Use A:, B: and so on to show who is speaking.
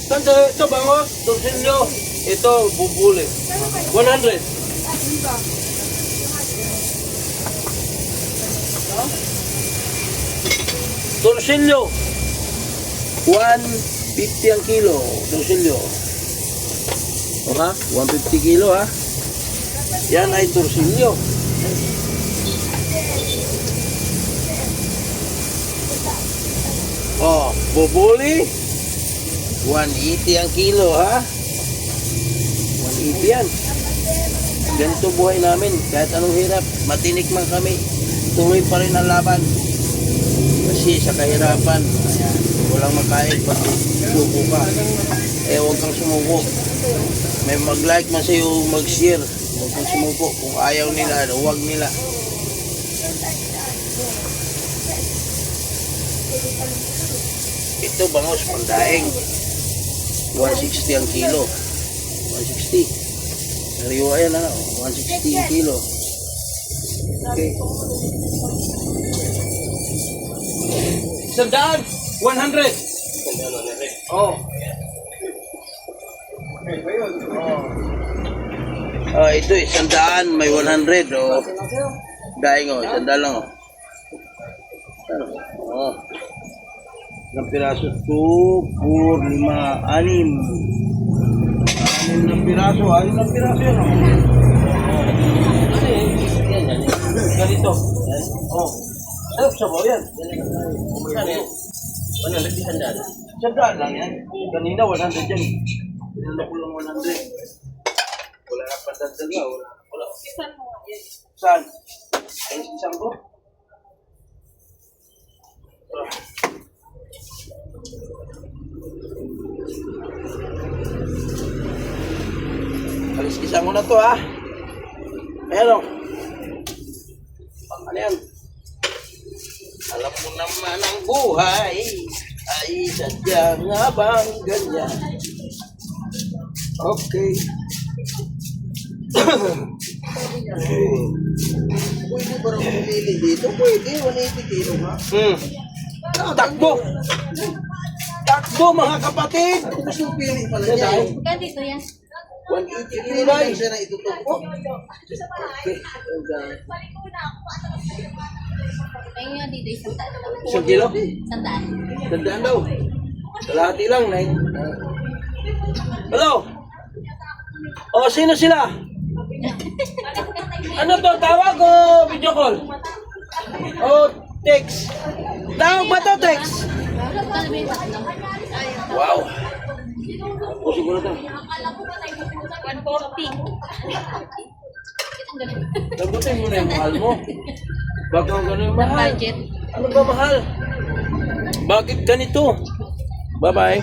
A: Tanda, ito bangos, torsilyo. Ito, bubuli. 100. Torsilyo. 150 ang kilo. Torsilyo. O ha? 150 kilo ha? Yan ay torsilyo. Oh, bubuli. 180 ang kilo ha? 180 yan. Ganito buhay namin. Kahit anong hirap, matinik man kami, tuloy pa rin ang laban. Kasi sa kahirapan, ayan, walang makain pag suko ka. Eh, huwag kang sumuko. May mag-like man sa'yo, mag-share. Huwag kang sumuko. Kung ayaw nila, huwag nila. Ito bangos, pandaing. 160 ang kilo. 160. Sariwa yan ha. 160 ang kilo. Okay. 100. 100. Oh. Oh, ito 100, may 100 oh. Daing oh, 100 lang oh. Oh. Ilang piraso? 2, 4, 5, 6. 6 na piraso. 6 na piraso yan oh. Yan. Ganito. Oh. Ano sa mo yan? Ano yan? Ano, nagtihandaan? 100 lang yan. Kanina 100 yan. Pinala ko lang 100. Wala na patadal nga. Wala. Isan mo yan. Saan? Ay, isang ko? Alis-kisan mo na to ha. Pero, ano yan? Alam mo naman ang buhay ay sadya nga bang ganyan. Okay. Pwede ba rin pumili dito? Pwede, 180 kilo ha? Takbo! Takbo mga kapatid! Gusto yung pili pala niya.
B: Kaya dito yan.
A: 180 kilo ba? Siya na itutupo. Okay.
B: Kaya nga dito, isang daan.
A: Isang kilo?
B: Isang daan.
A: Tandaan daw. Kalahati lang, Nay. Hello? O, sino sila? Ano to? Tawag o video call? O, text? Tawag ba to, text? Wow. O, siguro to.
B: 140.
A: Lagutin mo na yung mahal mo. Bakit gano'n yung mahal?
B: Budget.
A: Ano ba mahal? Bakit ganito? Bye-bye.